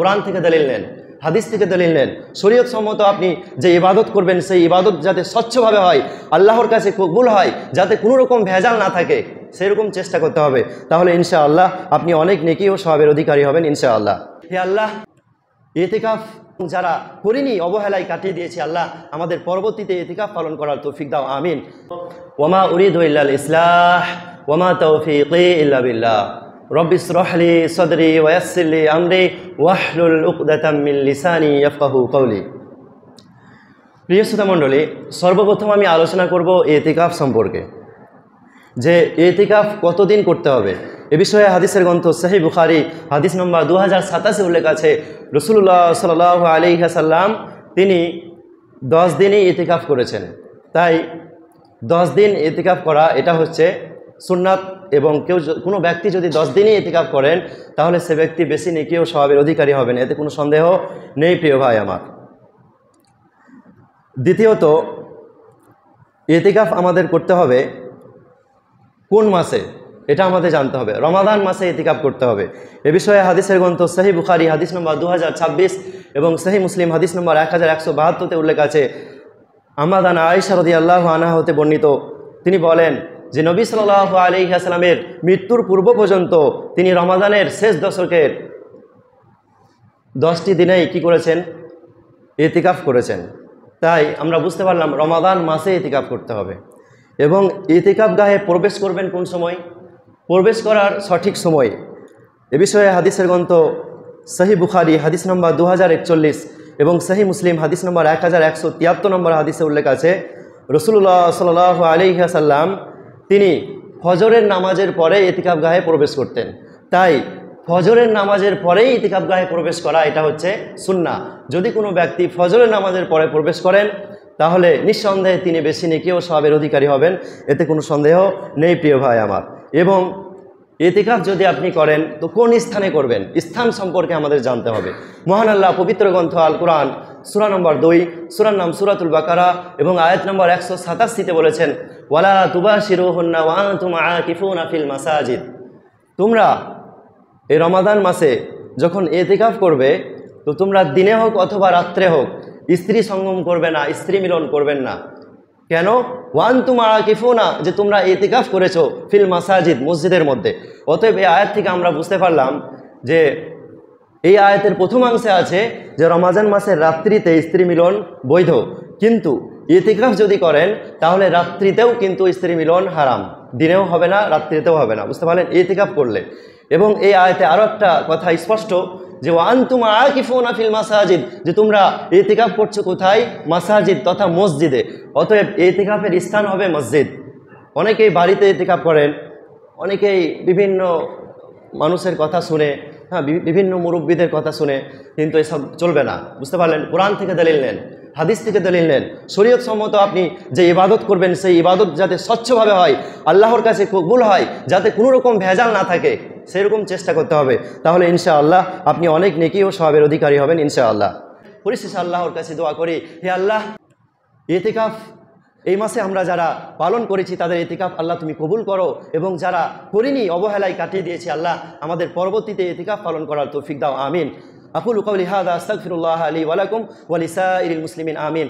কোরআন থেকে দলিল নেন, হাদিস থেকে দলিল নেন, শরীয়ত সম্মত আপনি যে ইবাদত করবেন সেই ইবাদত যাতে স্বচ্ছভাবে হয়, আল্লাহর কাছে কবুল হয়, যাতে কোনো রকম ভেজাল না থাকে, সেরকম চেষ্টা করতে হবে। তাহলে ইনশাআল্লাহ আপনি অনেক নেকি ও সওয়াবের অধিকারী হবেন ইনশাআল্লাহ। হে আল্লাহ, ইতিকাফ যারা করিনি অবহেলায় কাটিয়ে দিয়েছি, আল্লাহ আমাদের পরবর্তীতে ইতিকাফ পালন করার তৌফিক দাও, আমিন। ওয়ামা উরিদু ইল্লাল ইসলাহ ওয়ামা তাওফীকি ইল্লা বিল্লাহ। রব্বি ইশরাহ লি সাদরি ওয়া ইয়াসসির লি আমরি ওয়াহলুল উকদাতাম মিন লিসানি ইয়াফকাহু কওলি। প্রিয় শ্রোতা মণ্ডলী, সর্বপ্রথম আমি আলোচনা করব ইতিকাফ সম্পর্কে, যে ইতিকাফ কতদিন করতে হবে। এ বিষয়ে হাদিসের গ্রন্থ সহিহ বুখারী হাদিস নম্বর 2087 উল্লেখ আছে, রাসূলুল্লাহ সাল্লাল্লাহু আলাইহি ওয়াসাল্লাম তিনি 10 দিনই ইতিকাফ করেছেন। তাই 10 দিন ইতিকাফ করা এটা হচ্ছে সুন্নাত, এবং কোনো ব্যক্তি যদি 10 দিনই ইতিকাফ করেন তাহলে সে ব্যক্তি বেশি নেকি ও সওয়াবের অধিকারী হবেন, এতে কোনো সন্দেহ নেই প্রিয় ভাই আমার। দ্বিতীয়ত, ইতিকাফ আমাদের করতে হবে কোন মাসে, এটা আমাদের জানতে হবে। রমাদান মাসে ইতিকাফ করতে হবে। এ বিষয়ে হাদিসের গ্রন্থ সহিহ বুখারী হাদিস নম্বর 2026 এবং সহিহ মুসলিম হাদিস নম্বর 1172 উল্লেখ আছে, আম্মা আয়েশা রাদিয়াল্লাহু আনহা হতে বর্ণিত, তিনি বলেন যে নবী সাল্লাল্লাহু আলাইহি ওয়াসাল্লামের মৃত্যুর পূর্ব পর্যন্ত তিনি রমাদানের শেষ দশকের 10টি দিনেই কি করেছেন, ইতিকাফ করেছেন। তাই আমরা বুঝতে পারলাম রমাদান মাসে ইতিকাফ করতে হবে। এবং ইতিকাফ গাহে প্রবেশ করবেন কোন সময়, প্রবেশ করার সঠিক সময়। এ বিষয়ে হাদিসের গ্রন্থ সহিহ বুখারী হাদিস নম্বর 2041 এবং সহিহ মুসলিম হাদিস নম্বর 1173 নম্বর হাদিসে উল্লেখ আছে, রাসূলুল্লাহ সাল্লাল্লাহু আলাইহি ওয়াসাল্লাম তিনি ফজরের নামাজের পরে ইতিকাফ গাহে প্রবেশ করতেন। তাই ফজরের নামাজের পরেই ইতিকাফ গাহে প্রবেশ করা এটা হচ্ছে সুন্নাহ। যদি কোনো ব্যক্তি ফজরের নামাজের পরে প্রবেশ করেন তাহলে নিঃসন্দেহে তিনি বেশি নেকি ও সওয়াবের অধিকারী হবেন, এতে কোনো সন্দেহ নেই প্রিয় ভাই আমার। এবং ইতিকাফ যদি আপনি করেন তো কোন স্থানে করবেন, স্থান সম্পর্কে আমাদের জানতে হবে। মহান আল্লাহ পবিত্র গ্রন্থ আল কোরআন সূরা নম্বর 2, সূরার নাম সূরাতুল বাকারা এবং আয়াত নম্বর 187 বলেছেন, ওয়ালা তুবাশিরুহুন্না ওয়া আনতুম আকিফুনা ফিল মাসাজিদ। তোমরা এই রমাদান মাসে যখন ইতিকাফ করবে তো তোমরা দিনে হোক অথবা রাত্রে হোক স্ত্রী সঙ্গম করবে না, স্ত্রী মিলন করবেন না। কেন? ওয়ান্তুম আকিফুনা, যে তোমরা ইতিকাফ করেছো ফিল মাসাজিদ, মসজিদের মধ্যে। অতএব এই আয়াত থেকে আমরা বুঝতে পারলাম যে এই আয়াতের প্রথমাংশে আছে যে রমাজান মাসের রাত্রিতে স্ত্রী মিলন বৈধ, কিন্তু ইতিকাফ যদি করেন তাহলে রাত্রিতেও কিন্তু স্ত্রী মিলন হারাম, দিনেও হবে না রাত্রিতেও হবে না, বুঝতে পারলেন, ইতিকাফ করলে। এবং এই আয়াতে আরও একটা কথা স্পষ্ট যে ওয়ান্তুম আকিফুনা ফিল মাসাজিদ, যে তোমরা ইতিকাফ করছো কোথায়, মাসাজিদ তথা মসজিদে। অতএব ইতিকাফের স্থান হবে মসজিদ। অনেকেই বাড়িতে ইতিকাফ করেন, অনেকেই বিভিন্ন মানুষের কথা শুনে, হ্যাঁ, বিভিন্ন মুরব্বীদের কথা শুনে, কিন্তু এসব চলবে না, বুঝতে পারলেন। কোরআন থেকে দলিল নেন, হাদিস থেকে দলিল নেন, শরীয়ত সম্মত আপনি যে ইবাদত করবেন সেই ইবাদত যাতে স্বচ্ছভাবে হয়, আল্লাহর কাছে কবুল হয়, যাতে কোনো রকম ভেজাল না থাকে, সেরকম চেষ্টা করতে হবে। তাহলে ইনশাআল্লাহ আপনি অনেক নেকি ও সওয়াবের অধিকারী হবেন ইনশাআল্লাহ। পরিশেষে আল্লাহর কাছে দোয়া করি, হে আল্লাহ, ইতিকাফ এই মাসে আমরা যারা পালন করেছি তাদের ইতিকাফ আল্লাহ তুমি কবুল করো, এবং যারা করিনি অবহেলায় কাটিয়ে দিয়েছি আল্লাহ আমাদের পরবর্তীতে ইতিকাফ পালন করার তৌফিক দাও, আমিন। আকুলু কাওলি হাযা আস্তাগফিরুল্লাহ লি ওয়া লাকুম ওয়া লিসাইরিল মুসলিমিন, আমিন।